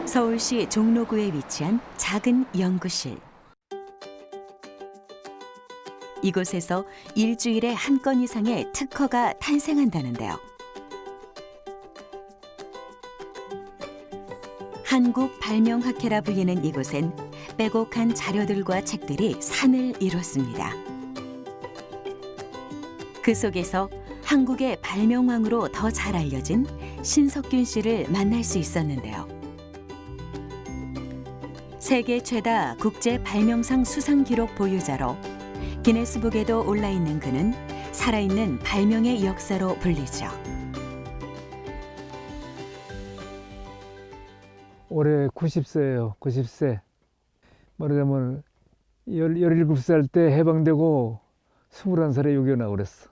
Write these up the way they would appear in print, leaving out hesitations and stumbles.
서울시 종로구에 위치한 작은 연구실. 이곳에서 일주일에 한 건 이상의 특허가 탄생한다는데요. 한국발명학회라 불리는 이곳엔 빼곡한 자료들과 책들이 산을 이뤘습니다. 그 속에서 한국의 발명왕으로 더 잘 알려진 신석균 씨를 만날 수 있었는데요. 세계 최다 국제 발명상 수상 기록 보유자로 기네스북에도 올라 있는 그는 살아있는 발명의 역사로 불리죠. 올해 90세예요. 90세. 말하자면 17살 때 해방되고 21살에 여기 나오고 그랬어.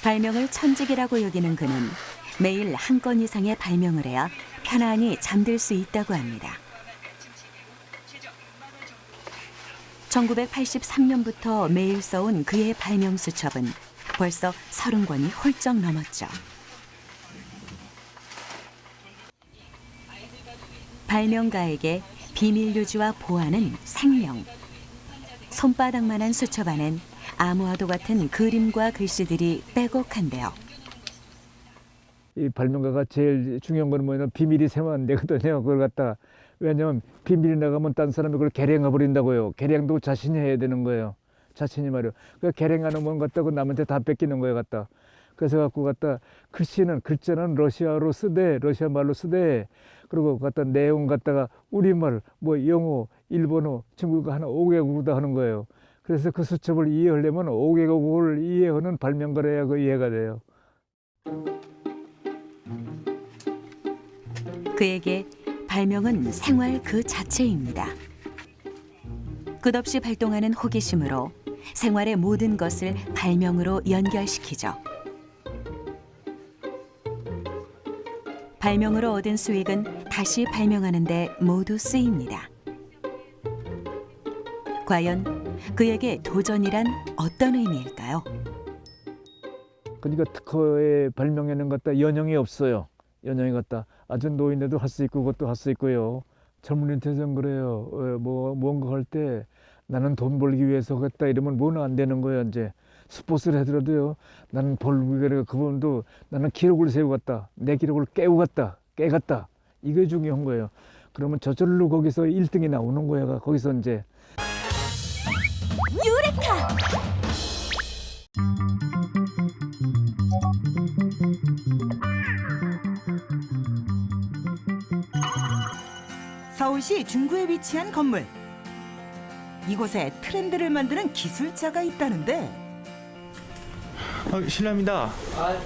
발명을 천직이라고 여기는 그는 매일 한 건 이상의 발명을 해야 편안히 잠들 수 있다고 합니다. 1983년부터 매일 써온 그의 발명 수첩은 벌써 30권이 훌쩍 넘었죠. 발명가에게 비밀 유지와 보안은 생명. 손바닥만한 수첩 안엔 아무와도 같은 그림과 글씨들이 빼곡한데요. 이 발명가가 제일 중요한 건 뭐냐면 비밀이 세면 안 되거든요. 그걸 갖다 왜냐면 비밀이 나가면 딴 사람이 그걸 개량해 버린다고요. 개량도 자신이 해야 되는 거예요. 자신이 말이요. 그 개량하는 건 갖다가 남한테 다 뺏기는 거예요. 갖다. 그래서 갖고 갖다 글자는 러시아로 쓰되 러시아 말로 쓰되 그리고 갖다 내용 갖다가 우리말 뭐 영어, 일본어, 중국어 하나 5개국어도 하는 거예요. 그래서 그 수첩을 이해하려면 5개국어를 이해하는 발명가를 해야 그 이해가 돼요. 그에게 발명은 생활 그 자체입니다. 끝없이 발동하는 호기심으로 생활의 모든 것을 발명으로 연결시키죠. 발명으로 얻은 수익은 다시 발명하는 데 모두 쓰입니다. 과연 그에게 도전이란 어떤 의미일까요? 그러니까 특허의 발명에는 갖다 연령이 없어요. 연령이 갖다 아주 노인네도 할 수 있고 그것도 할 수 있고요. 젊은이한테는 그래요. 뭔가 할 때 나는 돈 벌기 위해서 했다 이러면 뭐는 안 되는 거예요. 이제 스포츠를 하더라도요. 나는 벌기 위해서 그분도 나는 기록을 세우겠다. 내 기록을 깨갔다. 이게 중요한 거예요. 그러면 저절로 거기서 1등이 나오는 거예요. 거기서 이제 유레카! 서울시 중구에 위치한 건물. 이곳에 트렌드를 만드는 기술자가 있다는데. 실례합니다.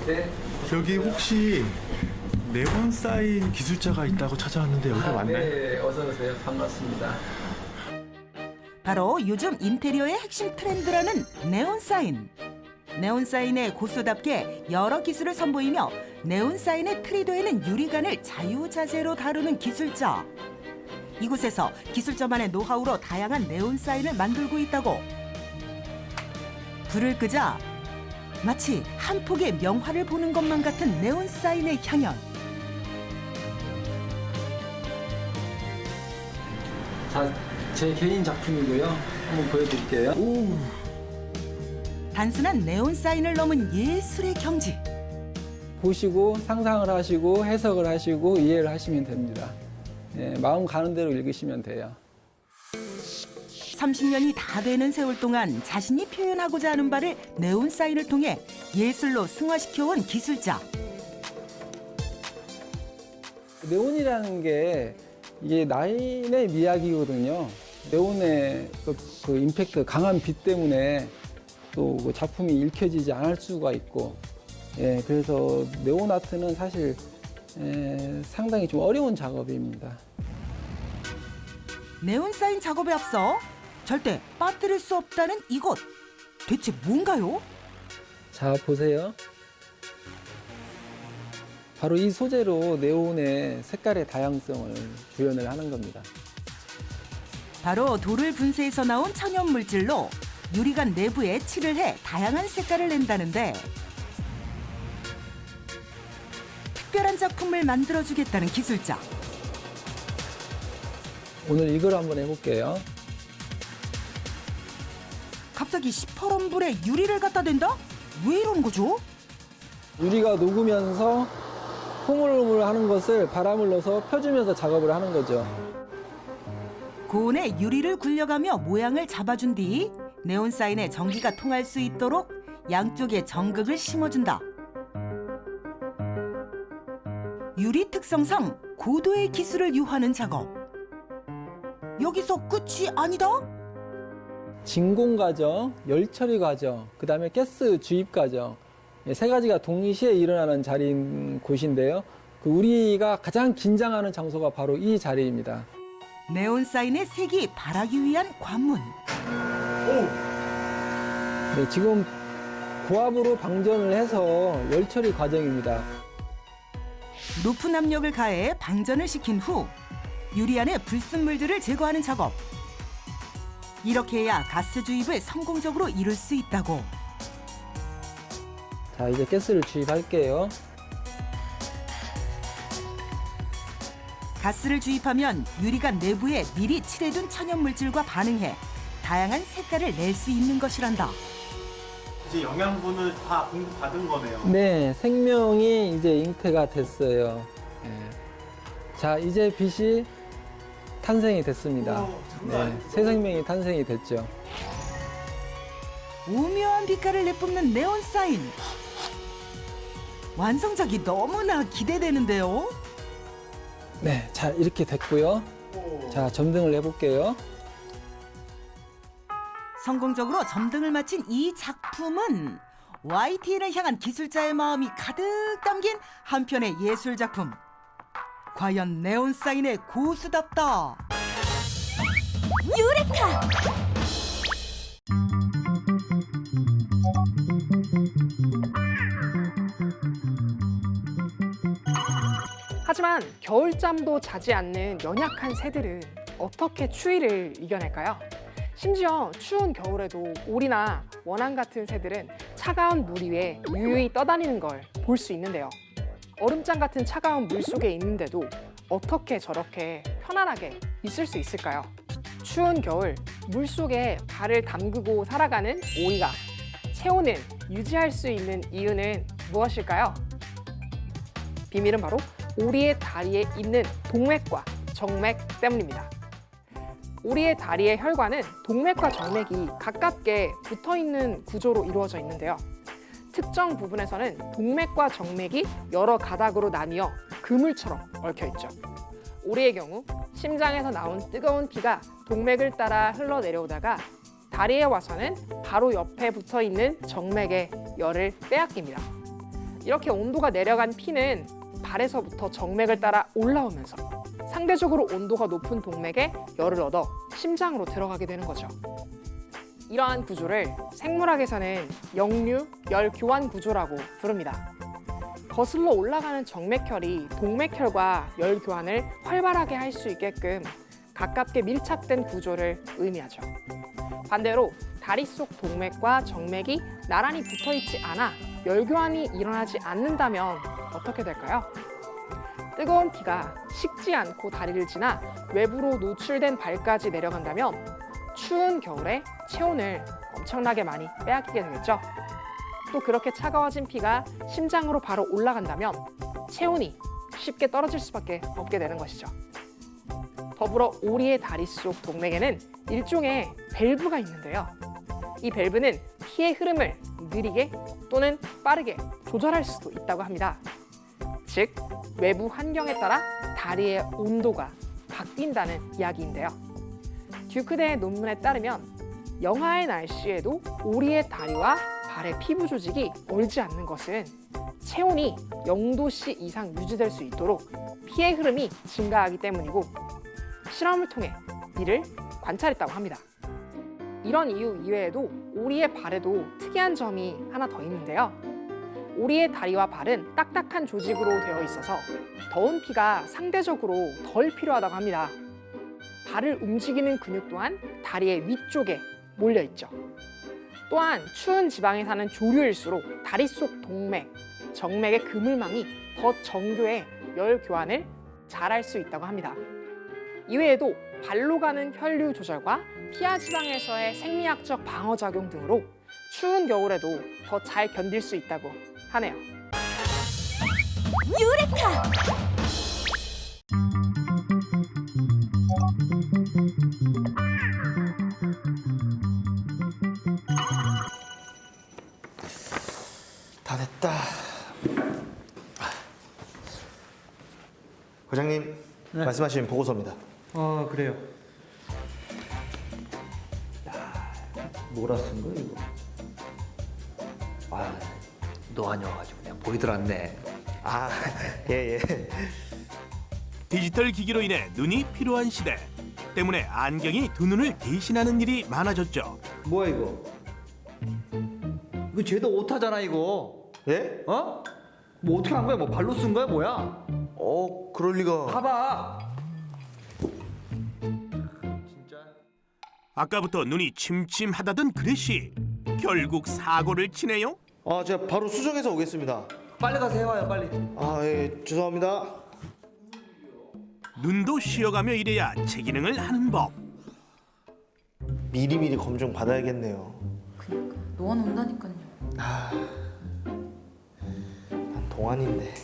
네. 여기 혹시 네온 사인 기술자가 있다고 찾아왔는데 여기 맞나요? 네, 어서 오세요. 반갑습니다. 바로 요즘 인테리어의 핵심 트렌드라는 네온 사인. 네온 사인의 고수답게 여러 기술을 선보이며 네온 사인의 트리도에는 유리관을 자유자재로 다루는 기술자. 이곳에서 기술자만의 노하우로 다양한 네온 사인을 만들고 있다고. 불을 끄자 마치 한 폭의 명화를 보는 것만 같은 네온 사인의 향연. 제 개인 작품이고요. 한번 보여드릴게요. 단순한 네온 사인을 넘은 예술의 경지. 보시고 상상을 하시고 해석을 하시고 이해를 하시면 됩니다. 예, 마음 가는 대로 읽으시면 돼요. 30년이 다 되는 세월 동안 자신이 표현하고자 하는 바를 네온 사인을 통해 예술로 승화시켜온 기술자. 네온이라는 게 이게 라인의 미학이거든요. 네온의 그 임팩트, 강한 빛 때문에 또 그 작품이 읽혀지지 않을 수가 있고, 예, 그래서 네온 아트는 사실 상당히 좀 어려운 작업입니다. 네온 사인 작업에 앞서 절대 빠뜨릴 수 없다는 이곳. 대체 뭔가요? 자, 보세요. 바로 이 소재로 네온의 색깔의 다양성을 구현을 하는 겁니다. 바로 돌을 분쇄해서 나온 천연 물질로 유리관 내부에 칠을 해 다양한 색깔을 낸다는데 특별한 작품을 만들어주겠다는 기술자. 오늘 이걸 한번 해볼게요. 갑자기 시퍼런 불에 유리를 갖다 댄다? 왜 이러는 거죠? 유리가 녹으면서 흐물흐물하는 것을 바람을 넣어서 펴주면서 작업을 하는 거죠. 고온에 유리를 굴려가며 모양을 잡아준 뒤 네온사인에 전기가 통할 수 있도록 양쪽에 전극을 심어준다. 유리 특성상 고도의 기술을 요하는 작업. 여기서 끝이 아니다? 진공 과정, 열 처리 과정, 그다음에 가스 주입 과정, 세 가지가 동시에 일어나는 자리인 곳인데요. 우리가 가장 긴장하는 장소가 바로 이 자리입니다. 네온사인의 색이 바라기 위한 관문. 네, 지금 고압으로 방전을 해서 열 처리 과정입니다. 높은 압력을 가해 방전을 시킨 후 유리 안의 불순물들을 제거하는 작업. 이렇게 해야 가스 주입을 성공적으로 이룰 수 있다고. 자, 이제 가스를 주입할게요. 가스를 주입하면 유리관 내부에 미리 칠해둔 천연물질과 반응해 다양한 색깔을 낼 수 있는 것이란다. 이제 영양분을 다 공급받은 거네요. 네, 생명이 이제 잉태가 됐어요. 네. 자, 이제 빛이 탄생이 됐습니다. 네, 새 생명이 탄생이 됐죠. 오묘한 빛깔을 내뿜는 네온사인. 완성작이 너무나 기대되는데요. 네, 자, 이렇게 됐고요. 자, 점등을 해볼게요. 성공적으로 점등을 마친 이 작품은 YTN을 향한 기술자의 마음이 가득 담긴 한편의 예술작품. 과연 네온사인의 고수답다. 유레카! 하지만 겨울잠도 자지 않는 연약한 새들은 어떻게 추위를 이겨낼까요? 심지어 추운 겨울에도 오리나 원앙 같은 새들은 차가운 물 위에 유유히 떠다니는 걸 볼 수 있는데요. 얼음장 같은 차가운 물 속에 있는데도 어떻게 저렇게 편안하게 있을 수 있을까요? 추운 겨울 물 속에 발을 담그고 살아가는 오리가 체온을 유지할 수 있는 이유는 무엇일까요? 비밀은 바로 오리의 다리에 있는 동맥과 정맥 때문입니다. 오리의 다리의 혈관은 동맥과 정맥이 가깝게 붙어있는 구조로 이루어져 있는데요. 특정 부분에서는 동맥과 정맥이 여러 가닥으로 나뉘어 그물처럼 얽혀있죠. 오리의 경우 심장에서 나온 뜨거운 피가 동맥을 따라 흘러내려오다가 다리에 와서는 바로 옆에 붙어있는 정맥에 열을 빼앗깁니다. 이렇게 온도가 내려간 피는 발에서부터 정맥을 따라 올라오면서 상대적으로 온도가 높은 동맥에 열을 얻어 심장으로 들어가게 되는 거죠. 이러한 구조를 생물학에서는 역류 열 교환 구조라고 부릅니다. 거슬러 올라가는 정맥혈이 동맥혈과 열 교환을 활발하게 할 수 있게끔 가깝게 밀착된 구조를 의미하죠. 반대로 다리 속 동맥과 정맥이 나란히 붙어있지 않아 열 교환이 일어나지 않는다면 어떻게 될까요? 뜨거운 피가 식지 않고 다리를 지나 외부로 노출된 발까지 내려간다면 추운 겨울에 체온을 엄청나게 많이 빼앗기게 되겠죠. 또 그렇게 차가워진 피가 심장으로 바로 올라간다면 체온이 쉽게 떨어질 수밖에 없게 되는 것이죠. 더불어 오리의 다리 속 동맥에는 일종의 밸브가 있는데요. 이 밸브는 피의 흐름을 느리게 또는 빠르게 조절할 수도 있다고 합니다. 즉, 외부 환경에 따라 다리의 온도가 바뀐다는 이야기인데요. 듀크대의 논문에 따르면 영하의 날씨에도 오리의 다리와 발의 피부 조직이 얼지 않는 것은 체온이 0도씨 이상 유지될 수 있도록 피의 흐름이 증가하기 때문이고 실험을 통해 이를 관찰했다고 합니다. 이런 이유 이외에도 오리의 발에도 특이한 점이 하나 더 있는데요. 오리의 다리와 발은 딱딱한 조직으로 되어 있어서 더운 피가 상대적으로 덜 필요하다고 합니다. 발을 움직이는 근육 또한 다리의 위쪽에 몰려 있죠. 또한 추운 지방에 사는 조류일수록 다리 속 동맥, 정맥의 그물망이 더 정교해 열 교환을 잘할 수 있다고 합니다. 이외에도 발로 가는 혈류 조절과 피하 지방에서의 생리학적 방어 작용 등으로 추운 겨울에도 더 잘 견딜 수 있다고 하네요. 다 됐다. 과장님, 말씀하신 보고서입니다. 그래요. 뭐라 쓴 거야 이거? 아, 노안이어가지고 그냥 보이들 않네. 아, 예. 디지털 기기로 인해 눈이 필요한 시대 때문에 안경이 두 눈을 대신하는 일이 많아졌죠. 뭐야 이거? 이거 죄다 오타잖아 이거. 예? 어? 뭐 어떻게 한 거야? 뭐 발로 쓴 거야 뭐야? 그럴 리가. 봐봐. 아까부터 눈이 침침하다던 그레씨 결국 사고를 치네요. 제가 바로 수정해서 오겠습니다. 빨리 가서 해와요 빨리. 예, 죄송합니다. 눈도 쉬어가며 일해야 체기능을 하는 법. 미리미리 검정 받아야겠네요. 노안 온다니까요. 난 동안인데.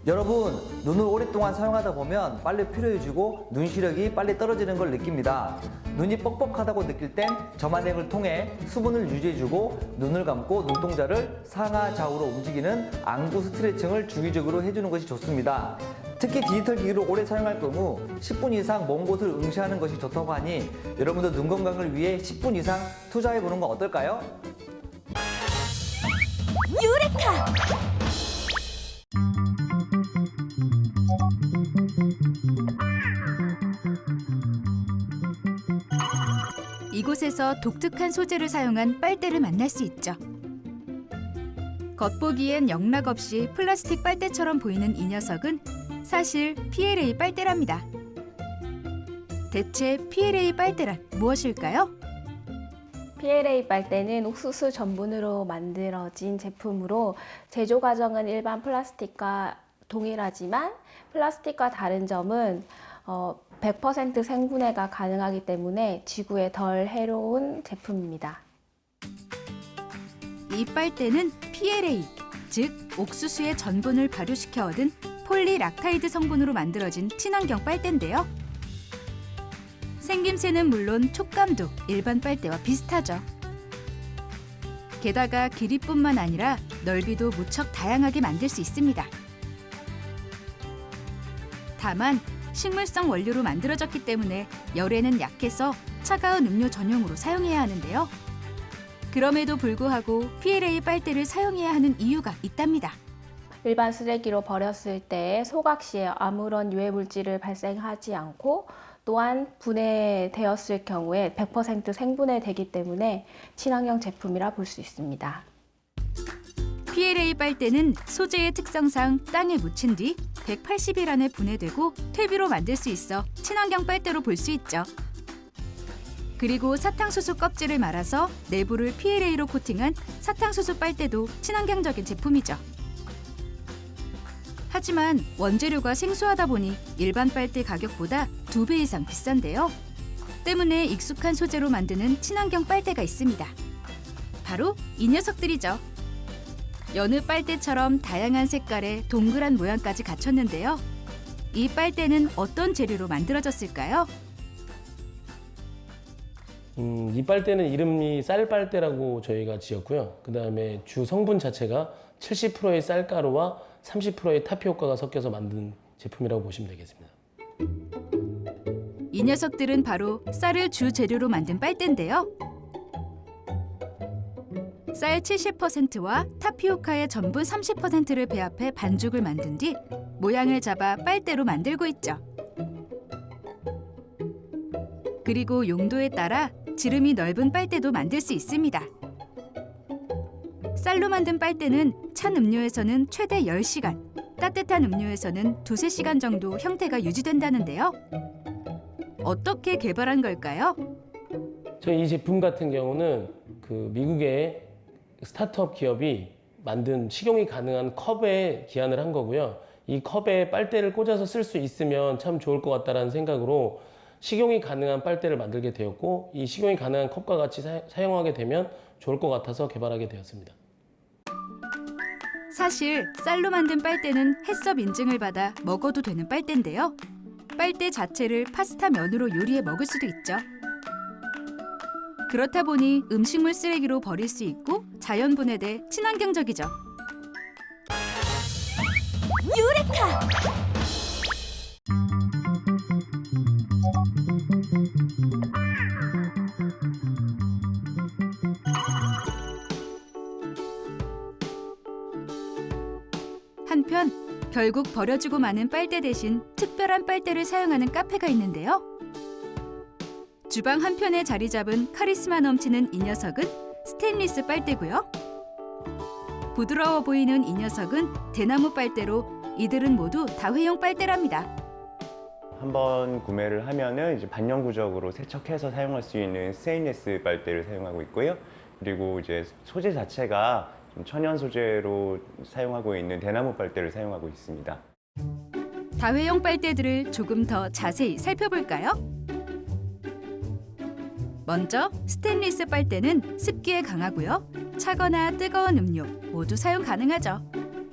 여러분 눈을 오랫동안 사용하다 보면 빨리 피로해지고 눈 시력이 빨리 떨어지는 걸 느낍니다. 눈이 뻑뻑하다고 느낄 땐 점화넥을 통해 수분을 유지해주고 눈을 감고 눈동자를 상하 좌우로 움직이는 안구 스트레칭을 주기적으로 해주는 것이 좋습니다. 특히 디지털 기기를 오래 사용할 경우 10분 이상 먼 곳을 응시하는 것이 좋다고 하니 여러분도 눈 건강을 위해 10분 이상 투자해보는 건 어떨까요? 이곳에서 독특한 소재를 사용한 빨대를 만날 수 있죠. 겉보기엔 영락 없이 플라스틱 빨대처럼 보이는 이 녀석은 사실 PLA 빨대랍니다. 대체 PLA 빨대란 무엇일까요? PLA 빨대는 옥수수 전분으로 만들어진 제품으로 제조 과정은 일반 플라스틱과 동일하지만 플라스틱과 다른 점은 100% 생분해가 가능하기 때문에 지구에 덜 해로운 제품입니다. 이 빨대는 PLA, 즉 옥수수의 전분을 발효시켜 얻은 폴리락타이드 성분으로 만들어진 친환경 빨대인데요. 생김새는 물론 촉감도 일반 빨대와 비슷하죠. 게다가 길이뿐만 아니라 넓이도 무척 다양하게 만들 수 있습니다. 다만 식물성 원료로 만들어졌기 때문에 열에는 약해서 차가운 음료 전용으로 사용해야 하는데요. 그럼에도 불구하고 PLA 빨대를 사용해야 하는 이유가 있답니다. 일반 쓰레기로 버렸을 때 소각 시에 아무런 유해 물질을 발생하지 않고 또한 분해되었을 경우에 100% 생분해되기 때문에 친환경 제품이라 볼 수 있습니다. PLA 빨대는 소재의 특성상 땅에 묻힌 뒤 180일 안에 분해되고 퇴비로 만들 수 있어 친환경 빨대로 볼 수 있죠. 그리고 사탕수수 껍질을 말아서 내부를 PLA로 코팅한 사탕수수 빨대도 친환경적인 제품이죠. 하지만 원재료가 생소하다 보니 일반 빨대 가격보다 2배 이상 비싼데요. 때문에 익숙한 소재로 만드는 친환경 빨대가 있습니다. 바로 이 녀석들이죠. 여느 빨대처럼 다양한 색깔의 동그란 모양까지 갖췄는데요. 이 빨대는 어떤 재료로 만들어졌을까요? 이 빨대는 이름이 쌀빨대라고 저희가 지었고요. 그 다음에 주 성분 자체가 70%의 쌀가루와 30%의 타피오카가 섞여서 만든 제품이라고 보시면 되겠습니다. 이 녀석들은 바로 쌀을 주 재료로 만든 빨대인데요. 쌀 70%와 타피오카의 전분 30%를 배합해 반죽을 만든 뒤 모양을 잡아 빨대로 만들고 있죠. 그리고 용도에 따라 지름이 넓은 빨대도 만들 수 있습니다. 쌀로 만든 빨대는 찬 음료에서는 최대 10시간, 따뜻한 음료에서는 2~3시간 정도 형태가 유지된다는데요. 어떻게 개발한 걸까요? 저희 이 제품 같은 경우는 그 미국의 스타트업 기업이 만든 식용이 가능한 컵에 기한을 한 거고요. 이 컵에 빨대를 꽂아서 쓸 수 있으면 참 좋을 것 같다라는 생각으로 식용이 가능한 빨대를 만들게 되었고, 이 식용이 가능한 컵과 같이 사용하게 되면 좋을 것 같아서 개발하게 되었습니다. 사실 쌀로 만든 빨대는 해썹 인증을 받아 먹어도 되는 빨대인데요. 빨대 자체를 파스타 면으로 요리해 먹을 수도 있죠. 그렇다 보니 음식물 쓰레기로 버릴 수 있고 자연 분해돼 친환경적이죠. 유레카! 한편 결국 버려지고 마는 빨대 대신 특별한 빨대를 사용하는 카페가 있는데요. 주방 한편에 자리 잡은 카리스마 넘치는 이 녀석은 스테인리스 빨대고요. 부드러워 보이는 이 녀석은 대나무 빨대로 이들은 모두 다회용 빨대랍니다. 한번 구매를 하면은 이제 반영구적으로 세척해서 사용할 수 있는 스테인리스 빨대를 사용하고 있고요. 그리고 이제 소재 자체가 좀 천연 소재로 사용하고 있는 대나무 빨대를 사용하고 있습니다. 다회용 빨대들을 조금 더 자세히 살펴볼까요? 먼저 스테인리스 빨대는 습기에 강하고요. 차거나 뜨거운 음료 모두 사용 가능하죠.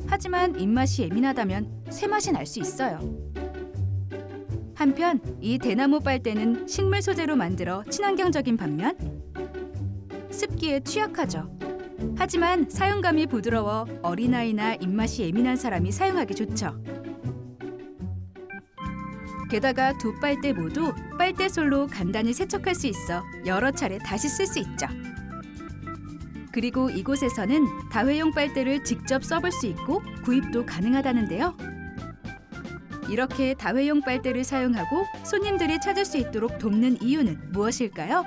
하지만 입맛이 예민하다면 쇠맛이 날 수 있어요. 한편 이 대나무 빨대는 식물 소재로 만들어 친환경적인 반면 습기에 취약하죠. 하지만 사용감이 부드러워 어린아이나 입맛이 예민한 사람이 사용하기 좋죠. 게다가 두 빨대 모두 빨대솔로 간단히 세척할 수 있어 여러 차례 다시 쓸 수 있죠. 그리고 이곳에서는 다회용 빨대를 직접 써볼 수 있고 구입도 가능하다는데요. 이렇게 다회용 빨대를 사용하고 손님들이 찾을 수 있도록 돕는 이유는 무엇일까요?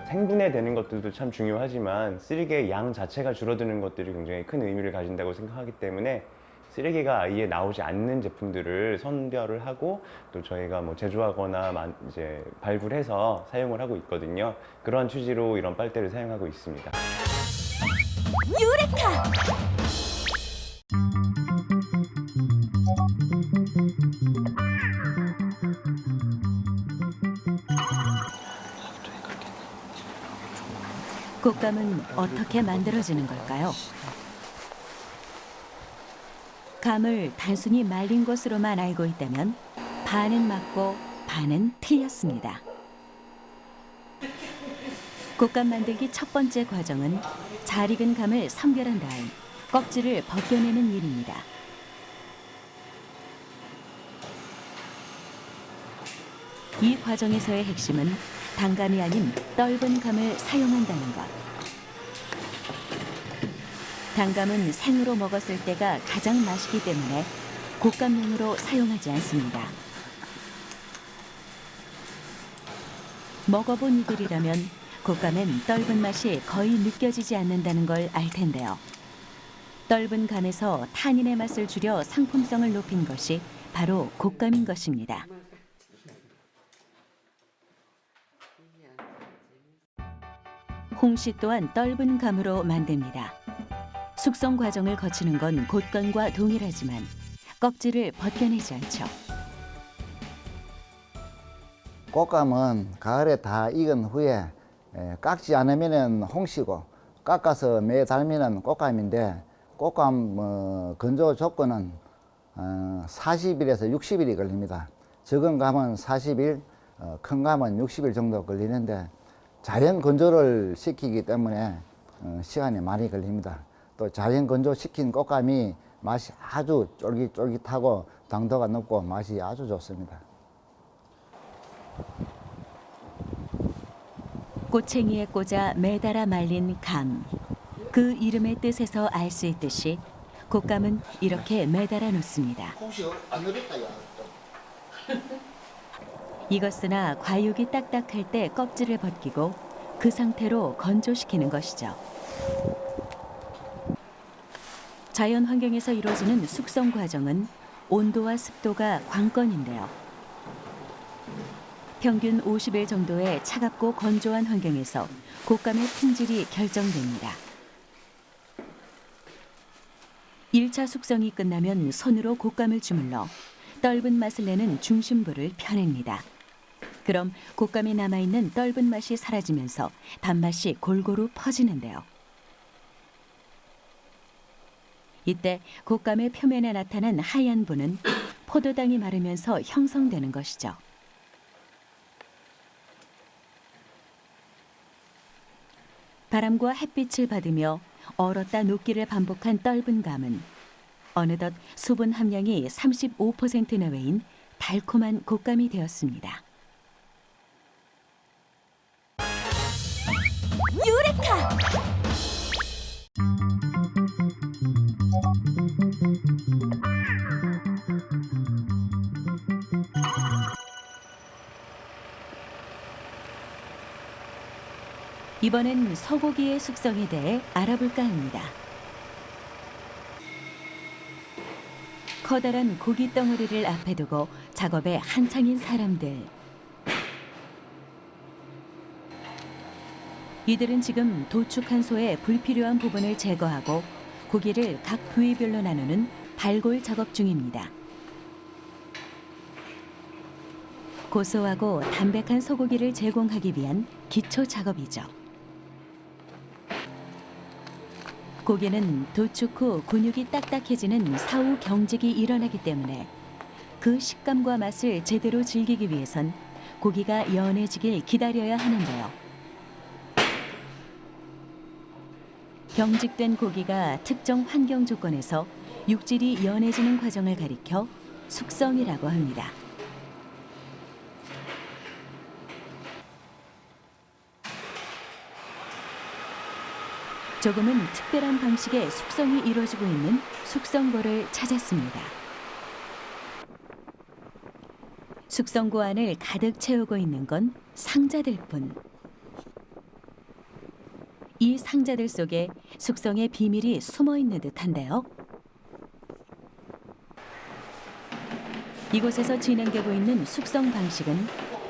생분해되는 것들도 참 중요하지만 쓰레기의 양 자체가 줄어드는 것들이 굉장히 큰 의미를 가진다고 생각하기 때문에 쓰레기가 아예 나오지 않는 제품들을 선별을 하고 또 저희가 뭐 제조하거나 이제 발굴해서 사용을 하고 있거든요. 그런 취지로 이런 빨대를 사용하고 있습니다. 유레카! 곶감은 어떻게 만들어지는 걸까요? 감을 단순히 말린 것으로만 알고 있다면 반은 맞고 반은 틀렸습니다. 곶감 만들기 첫 번째 과정은 잘 익은 감을 선별한 다음 껍질을 벗겨내는 일입니다. 이 과정에서의 핵심은 단감이 아닌 떫은 감을 사용한다는 것. 단감은 생으로 먹었을 때가 가장 맛있기 때문에 곶감용으로 사용하지 않습니다. 먹어본 이들이라면 곶감엔 떫은 맛이 거의 느껴지지 않는다는 걸 알 텐데요. 떫은 감에서 탄닌의 맛을 줄여 상품성을 높인 것이 바로 곶감인 것입니다. 홍시 또한 떫은 감으로 만듭니다. 숙성 과정을 거치는 건 곶감과 동일하지만 껍질을 벗겨내지 않죠. 곶감은 가을에 다 익은 후에 깎지 않으면 홍시고 깎아서 매 달면 곶감인데 곶감 건조 조건은 40일에서 60일이 걸립니다. 적은 감은 40일, 큰 감은 60일 정도 걸리는데 자연 건조를 시키기 때문에 시간이 많이 걸립니다. 또 자연 건조시킨 곶감이 맛이 아주 쫄깃쫄깃하고 당도가 높고 맛이 아주 좋습니다. 꼬챙이에 꽂아 매달아 말린 감. 그 이름의 뜻에서 알 수 있듯이 곶감은 이렇게 매달아 놓습니다. 혹시 안 어렵다, 야. 이것으나 과육이 딱딱할 때 껍질을 벗기고 그 상태로 건조시키는 것이죠. 자연 환경에서 이루어지는 숙성 과정은 온도와 습도가 관건인데요. 평균 50일 정도의 차갑고 건조한 환경에서 곶감의 품질이 결정됩니다. 1차 숙성이 끝나면 손으로 곶감을 주물러 떫은 맛을 내는 중심부를 펴냅니다. 그럼 곶감이 남아있는 떫은 맛이 사라지면서 단맛이 골고루 퍼지는데요. 이때 곶감의 표면에 나타난 하얀 부는 포도당이 마르면서 형성되는 것이죠. 바람과 햇빛을 받으며 얼었다 녹기를 반복한 떫은 감은 어느덧 수분 함량이 35% 내외인 달콤한 곶감이 되었습니다. 유레카! 이번엔 소고기의 숙성에 대해 알아볼까 합니다. 커다란 고기 덩어리를 앞에 두고 작업에 한창인 사람들. 이들은 지금 도축한 소의 불필요한 부분을 제거하고 고기를 각 부위별로 나누는 발골 작업 중입니다. 고소하고 담백한 소고기를 제공하기 위한 기초 작업이죠. 고기는 도축 후 근육이 딱딱해지는 사후 경직이 일어나기 때문에 그 식감과 맛을 제대로 즐기기 위해선 고기가 연해지길 기다려야 하는데요. 경직된 고기가 특정 환경 조건에서 육질이 연해지는 과정을 가리켜 숙성이라고 합니다. 조금은 특별한 방식의 숙성이 이루어지고 있는 숙성고를 찾았습니다. 숙성고 안을 가득 채우고 있는 건 상자들 뿐. 이 상자들 속에 숙성의 비밀이 숨어 있는 듯한데요. 이곳에서 진행되고 있는 숙성 방식은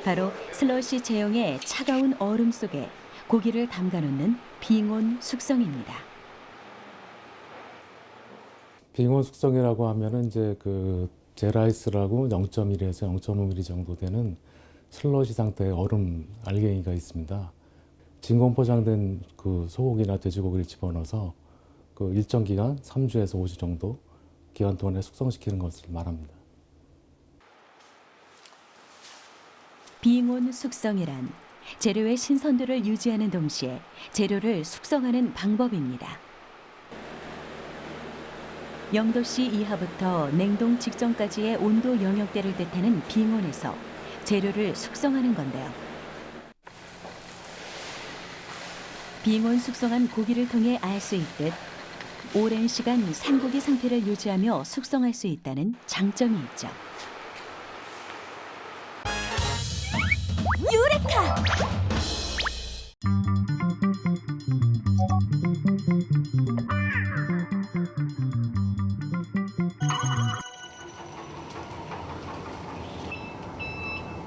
바로 슬러시 제형의 차가운 얼음 속에 고기를 담가놓는 빙온 숙성입니다. 빙온 숙성이라고 하면은 이제 그 젤아이스라고 0.1에서 0.5mm 정도 되는 슬러시 상태의 얼음 알갱이가 있습니다. 진공 포장된 그 소고기나 돼지고기를 집어넣어서 그 일정 기간 3주에서 5주 정도 기간 동안에 숙성시키는 것을 말합니다. 빙온 숙성이란 재료의 신선도를 유지하는 동시에 재료를 숙성하는 방법입니다. 0도씨 이하부터 냉동 직전까지의 온도 영역대를 뜻하는 빙온에서 재료를 숙성하는 건데요. 빙온 숙성한 고기를 통해 알 수 있듯 오랜 시간 생고기 상태를 유지하며 숙성할 수 있다는 장점이 있죠. 유레카!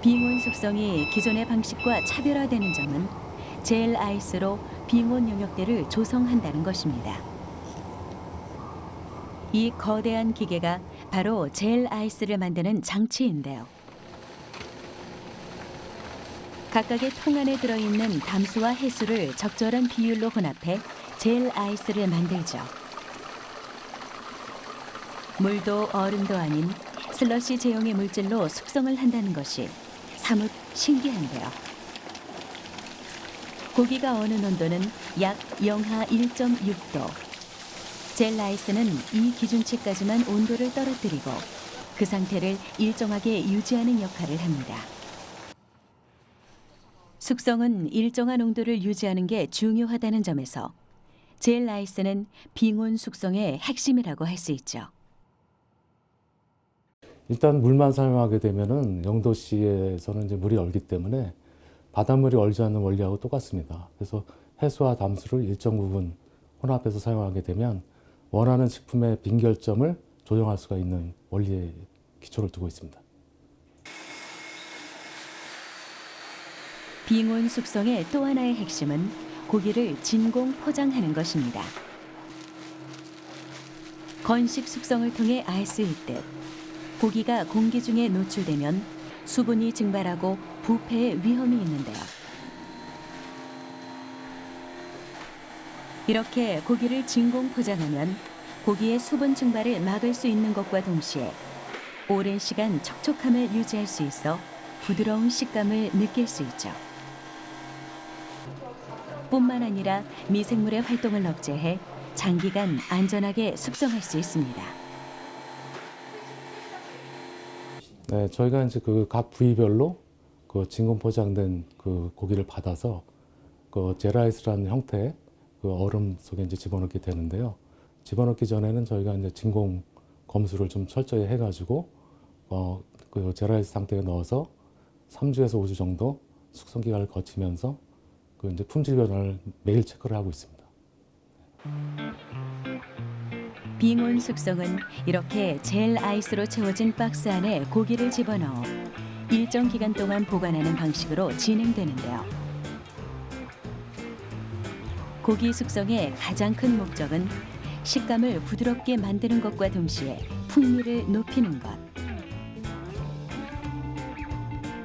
빙온 숙성이 기존의 방식과 차별화되는 점은 젤 아이스로 빙온 영역대를 조성한다는 것입니다. 이 거대한 기계가 바로 젤 아이스를 만드는 장치인데요. 각각의 통 안에 들어있는 담수와 해수를 적절한 비율로 혼합해 젤 아이스를 만들죠. 물도 얼음도 아닌 슬러시 제형의 물질로 숙성을 한다는 것이 사뭇 신기한데요. 고기가 어는 온도는 약 영하 1.6도. 젤 아이스는 이 기준치까지만 온도를 떨어뜨리고 그 상태를 일정하게 유지하는 역할을 합니다. 숙성은 일정한 온도를 유지하는 게 중요하다는 점에서 젤 아이스는 빙온 숙성의 핵심이라고 할 수 있죠. 일단 물만 사용하게 되면은 0도씨에서는 이제 물이 얼기 때문에 바닷물이 얼지 않는 원리하고 똑같습니다. 그래서 해수와 담수를 일정 부분 혼합해서 사용하게 되면 원하는 식품의 빈결점을 조정할 수가 있는 원리에 기초를 두고 있습니다. 빙온 숙성의 또 하나의 핵심은 고기를 진공 포장하는 것입니다. 건식 숙성을 통해 알 수 있듯 고기가 공기 중에 노출되면 수분이 증발하고 부패의 위험이 있는데요. 이렇게 고기를 진공 포장하면 고기의 수분 증발을 막을 수 있는 것과 동시에 오랜 시간 촉촉함을 유지할 수 있어 부드러운 식감을 느낄 수 있죠. 뿐만 아니라 미생물의 활동을 억제해 장기간 안전하게 숙성할 수 있습니다. 네, 저희가 이제 그 각 부위별로 그 진공 포장된 그 고기를 받아서 그 제라이스라는 형태의 그 얼음 속에 이제 집어넣게 되는데요. 집어넣기 전에는 저희가 이제 진공 검수를 좀 철저히 해가지고 그 제라이스 상태에 넣어서 3주에서 5주 정도 숙성 기간을 거치면서 그 이제 품질 변화를 매일 체크를 하고 있습니다. 빙온 숙성은 이렇게 젤 아이스로 채워진 박스 안에 고기를 집어넣어 일정 기간 동안 보관하는 방식으로 진행되는데요. 고기 숙성의 가장 큰 목적은 식감을 부드럽게 만드는 것과 동시에 풍미를 높이는 것.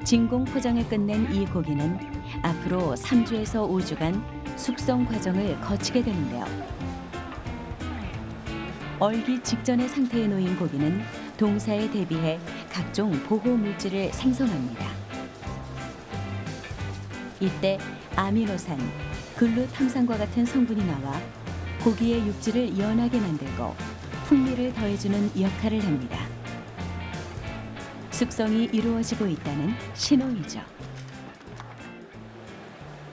진공 포장을 끝낸 이 고기는 앞으로 3주에서 5주간 숙성 과정을 거치게 되는데요. 얼기 직전의 상태에 놓인 고기는 동사에 대비해 각종 보호 물질을 생성합니다. 이때 아미노산, 글루탐산과 같은 성분이 나와 고기의 육질을 연하게 만들고 풍미를 더해주는 역할을 합니다. 숙성이 이루어지고 있다는 신호이죠.